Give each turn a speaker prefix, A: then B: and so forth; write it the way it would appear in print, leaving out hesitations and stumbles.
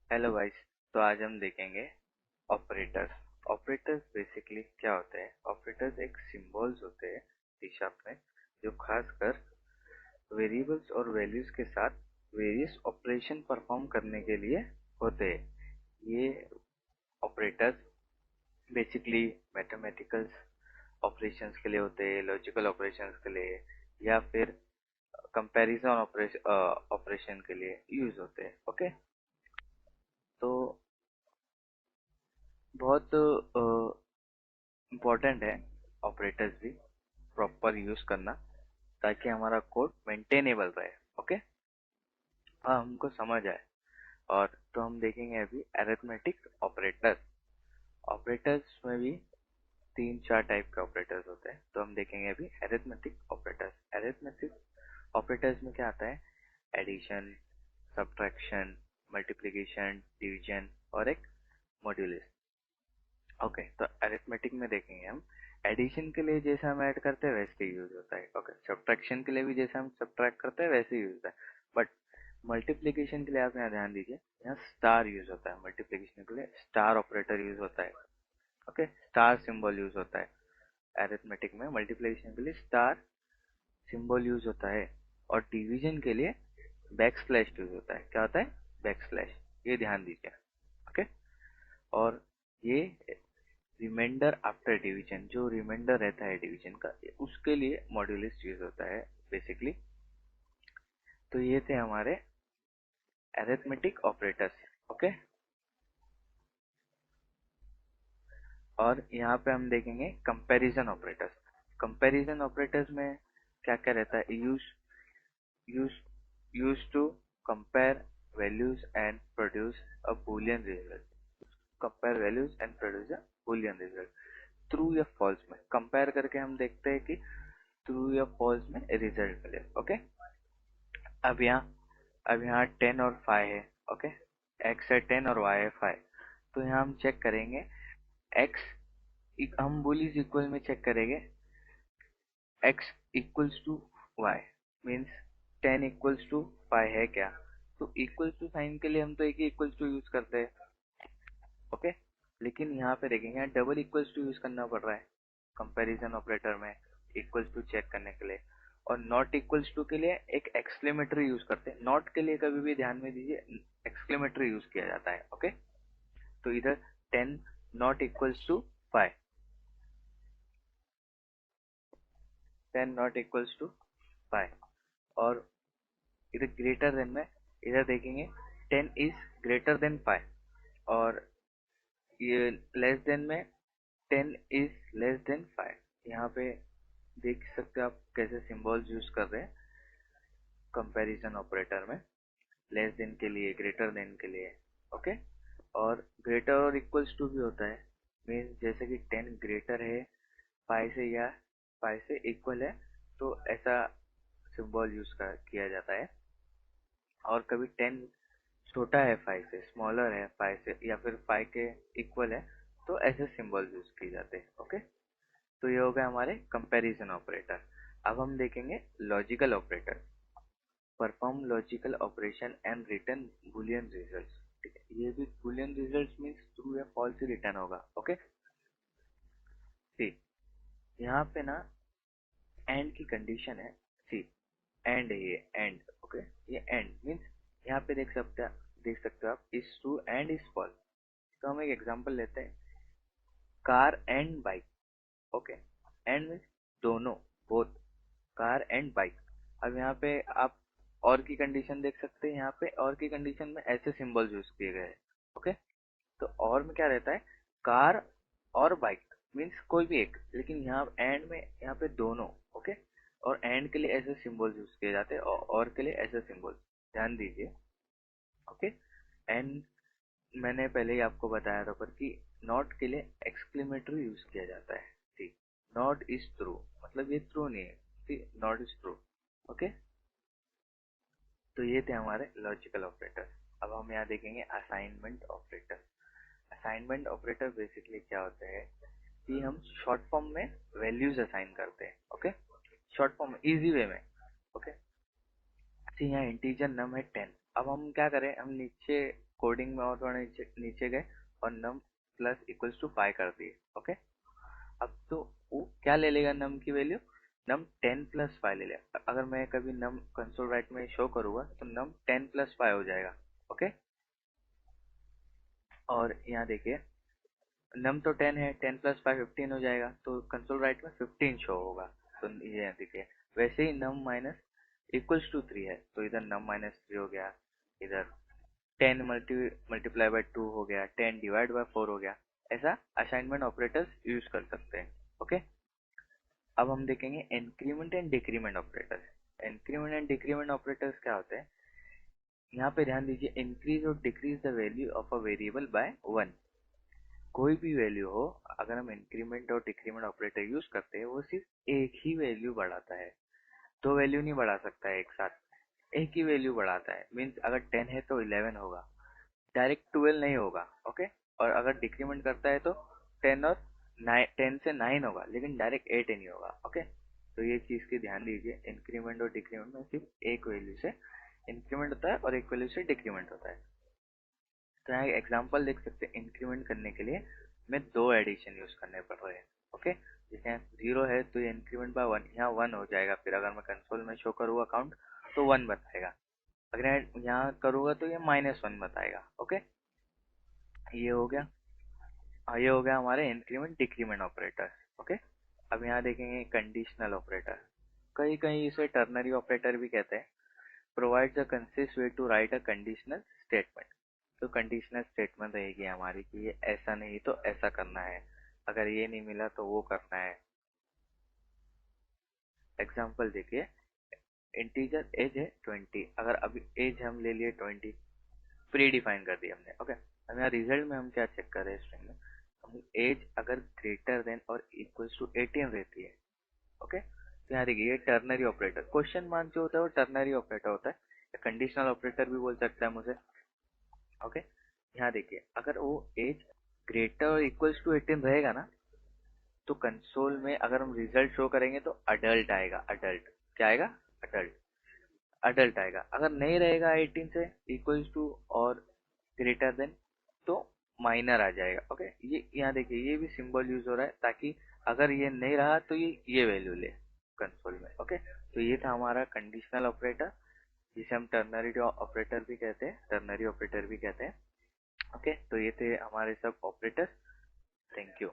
A: Hello guys. तो आज हम देखेंगे ऑपरेटर्स। ऑपरेटर्स बेसिकली क्या होते हैं? ऑपरेटर्स एक सिंबल्स होते हैं दिशा में, जो खासकर वेरिएबल्स और वैल्यूज के साथ वेरियस ऑपरेशन परफॉर्म करने के लिए होते हैं। ये ऑपरेटर्स बेसिकली मैथमेटिकल ऑपरेशंस के लिए होते हैं, लॉजिकल ऑपरेशंस के लिए, या फिर कंपैरिजन ऑपरेशन के लिए यूज होते हैं। ओके, तो बहुत इम्पोर्टेंट है ऑपरेटर्स भी प्रॉपर यूज करना, ताकि हमारा कोड मेंटेनेबल रहे। ओके, हाँ, हमको समझ आए। और तो हम देखेंगे अभी अरिथमेटिक ऑपरेटर्स। ऑपरेटर्स में भी तीन चार टाइप के ऑपरेटर्स होते हैं, तो हम देखेंगे अभी अरिथमेटिक ऑपरेटर्स। अरिथमेटिक ऑपरेटर्स में क्या आता है? एडिशन, सब्ट्रैक्शन, मल्टीप्लिकेशन, डिवीजन और एक मॉड्यूलस। ओके, तो अरिथमेटिक में देखेंगे हम एडिशन के लिए जैसे हम ऐड करते हैं वैसे ही यूज होता है। ओके, सब्ट्रैक्शन के लिए भी जैसे हम सब्ट्रैक्ट करते हैं वैसे ही यूज होता है। बट मल्टीप्लिकेशन के लिए आप यहाँ ध्यान दीजिए, यहाँ स्टार यूज होता है। मल्टीप्लिकेशन के लिए स्टार ऑपरेटर यूज होता है। ओके, स्टार सिंबल यूज होता है अरिथमेटिक में। मल्टीप्लिकेशन के लिए स्टार सिंबल यूज होता है, और डिवीजन के लिए बैक स्लैश यूज होता है। क्या होता है? Back slash. ये ध्यान दीजिए। ओके, और ये रिमाइंडर आफ्टर डिवीजन, जो रिमाइंडर रहता है डिवीजन का, उसके लिए मॉड्यूलस यूज होता है बेसिकली। तो ये थे हमारे अरिथमेटिक ऑपरेटर्स। ओके, और यहाँ पे हम देखेंगे कंपैरिजन ऑपरेटर्स। कंपैरिजन ऑपरेटर्स में क्या क्या रहता है? Use use to compare values and produce a boolean result. Compare values and produce a boolean result. True या फॉल्स में कंपेयर करके हम देखते हैं कि ट्रू या फॉल्स में रिजल्ट मिले। ओके, अब यहाँ 10 और 5 है। ओके, x है 10 और y है 5। तो यहाँ हम चेक करेंगे x, हम बुलियन इक्वल में चेक करेंगे x equals to y, means 10 equals to 5 है क्या? तो इक्वल्स टू साइन के लिए हम तो एक ही इक्वल्स टू यूज करते हैं। ओके, लेकिन यहाँ पे देखेंगे यहाँ डबल इक्वल्स टू यूज करना पड़ रहा है कंपैरिजन ऑपरेटर में, इक्वल्स टू चेक करने के लिए। और नॉट इक्वल्स टू के लिए एक एक्सक्लेमेटरी यूज करते हैं। नॉट के लिए कभी भी ध्यान में दीजिए एक्सक्लेमेटरी यूज किया जाता है। ओके, तो इधर 10 not equals to 5, 10 not equals to 5। और इधर ग्रेटर देन में, इधर देखेंगे 10 इज ग्रेटर देन 5, और ये लेस देन में 10 इज लेस देन 5। यहाँ पे देख सकते हो आप कैसे सिंबल्स यूज कर रहे हैं कंपैरिजन ऑपरेटर में, लेस देन के लिए, ग्रेटर देन के लिए। ओके, और ग्रेटर और इक्वल्स टू भी होता है। मीन्स जैसे कि 10 ग्रेटर है 5 से, या 5 से इक्वल है, तो ऐसा सिंबल यूज किया जाता है। और कभी 10 छोटा है 5 से, स्मॉलर है 5 से, या फिर 5 के इक्वल है, तो ऐसे सिंबल यूज किए जाते हैं। ओके, तो ये हो गया हमारे कंपैरिजन ऑपरेटर। अब हम देखेंगे logical operator. Perform logical operation and return Boolean results. ठीक है, ये भी बूलियन रिजल्ट्स मींस ट्रू या फॉल्स ही रिटर्न होगा। ओके, सी यहाँ पे ना एंड की कंडीशन है। सी एंड है ये, एंड। ओके, ये एंड मींस यहाँ पे देख सकते हो आप, is true and is false. तो हम एक एग्जांपल लेते हैं, car and bike. Okay, and means दोनों, बोथ, कार एंड बाइक। अब यहाँ पे आप और की कंडीशन देख सकते हैं। यहाँ पे और की कंडीशन में ऐसे सिंबल्स यूज किए गए हैं। ओके, तो और में क्या रहता है? कार और बाइक मीन्स कोई भी एक, लेकिन यहाँ एंड में यहाँ पे दोनों। ओके, और एंड के लिए ऐसे सिंबल्स यूज किए जाते हैं, और के लिए ऐसे सिंबल्स। ध्यान दीजिए। ओके, एंड मैंने पहले ही आपको बताया था पर कि नॉट के लिए एक्सक्लेमेटरी यूज किया जाता है। ठीक, नॉट इज ट्रू, मतलब ये ट्रू नहीं है। ठीक, नॉट इज ट्रू। ओके, तो ये थे हमारे लॉजिकल ऑपरेटर। अब हम यहाँ देखेंगे assignment operator. Assignment operator basically क्या होता है कि हम शॉर्ट फॉर्म में वैल्यूज असाइन करते हैं। ओके, शॉर्ट फॉर्म में, इजी वे में। ओके, तो यहाँ इंटीजर नम है 10। अब हम क्या करें, हम नीचे कोडिंग में और थोड़ा नीचे नीचे गए और num प्लस इक्वल्स टू 5 कर दिए। ओके, अब तो वो क्या ले लेगा num की वैल्यू, num 10 प्लस 5 ले लेगा। अगर मैं कभी num कंसोल राइट में शो करूंगा तो num 10 प्लस 5 हो जाएगा। ओके, और यहाँ देखिए num तो 10 है, 10 प्लस 5 15 हो जाएगा, तो कंसोल राइट में 15 शो होगा। तो ये देखिए, वैसे ही num माइनस इक्वल्स टू 3 है, तो इधर num माइनस 3 हो गया, इधर 10 मल्टीप्लाई बाय 2 हो गया, 10 डिवाइड बाय 4 हो गया। ऐसा असाइनमेंट ऑपरेटर्स यूज कर सकते हैं। ओके, अब हम देखेंगे increment and decrement operators. Increment and decrement operators क्या होते हैं, यहाँ पे ध्यान दीजिए, इंक्रीज और decrease the value of a variable bye 1। कोई भी वैल्यू हो, अगर हम इंक्रीमेंट और डिक्रीमेंट ऑपरेटर यूज करते हैं, वो सिर्फ एक ही वैल्यू बढ़ाता है, दो वैल्यू नहीं बढ़ा सकता है एक साथ, एक ही वैल्यू बढ़ाता है। मीन्स अगर 10 है तो 11 होगा, डायरेक्ट 12 नहीं होगा। ओके, और अगर डिक्रीमेंट करता है तो 10 और 10 से 9 होगा, लेकिन डायरेक्ट 8 नहीं होगा। ओके, तो ये चीज की ध्यान दीजिए, इंक्रीमेंट और डिक्रीमेंट में सिर्फ एक वैल्यू से इंक्रीमेंट होता है और एक वैल्यू से डिक्रीमेंट होता है। तो यहाँ एग्जांपल देख सकते हैं, इंक्रीमेंट करने के लिए हमें दो एडिशन यूज करने पड़ रहे हैं। ओके, जैसे यहाँ 0 है तो ये इंक्रीमेंट बाय 1, यहाँ 1 हो जाएगा, फिर अगर मैं कंसोल में शो करूँगा अकाउंट तो 1 बताएगा, अगर यहाँ करूँगा तो ये -1 बताएगा। ओके, ये हो गया। ये हो गया हमारे इंक्रीमेंट डिक्रीमेंट ऑपरेटर। ओके, अब यहाँ देखेंगे कंडीशनल ऑपरेटर, कहीं कहीं इसे टर्नरी ऑपरेटर भी कहते हैं। Provides a consist way to write a conditional statement. तो कंडीशनल स्टेटमेंट रहेगी हमारी कि ये ऐसा नहीं तो ऐसा करना है, अगर ये नहीं मिला तो वो करना है। एग्जाम्पल देखिए, इंटीजर एज है 20, अगर अभी एज हम ले लिए 20, प्री डिफाइन कर दिया हमने। ओके, अब यहाँ रिजल्ट में हम क्या चेक कर रहे हैं, स्ट्रिंग में हम एज अगर ग्रेटर देन और इक्वल्स टू 18 रहती है। ओके, तो यहाँ देखिए, ये टर्नरी ऑपरेटर, क्वेश्चन मार्क जो होता है वो टर्नरी ऑपरेटर होता है, कंडीशनल ऑपरेटर भी बोल सकता है मुझे। ओके, यहाँ देखिए, अगर वो एज ग्रेटर और इक्वल्स टू 18 रहेगा ना, तो कंसोल में अगर हम रिजल्ट शो करेंगे तो अडल्ट आएगा। अडल्ट क्या आएगा, अडल्ट, अडल्ट आएगा। अगर नहीं रहेगा 18 से इक्वल्स टू और ग्रेटर देन, तो माइनर आ जाएगा। ओके, ये यहाँ देखिए, ये भी सिंबल यूज हो रहा है ताकि अगर ये नहीं रहा तो ये वैल्यू ले कंसोल में। ओके, तो ये था हमारा कंडीशनल ऑपरेटर, जिसे हम टर्नरी ऑपरेटर भी कहते हैं, टर्नरी ऑपरेटर भी कहते हैं। ओके, तो ये थे हमारे सब ऑपरेटर। Thank you.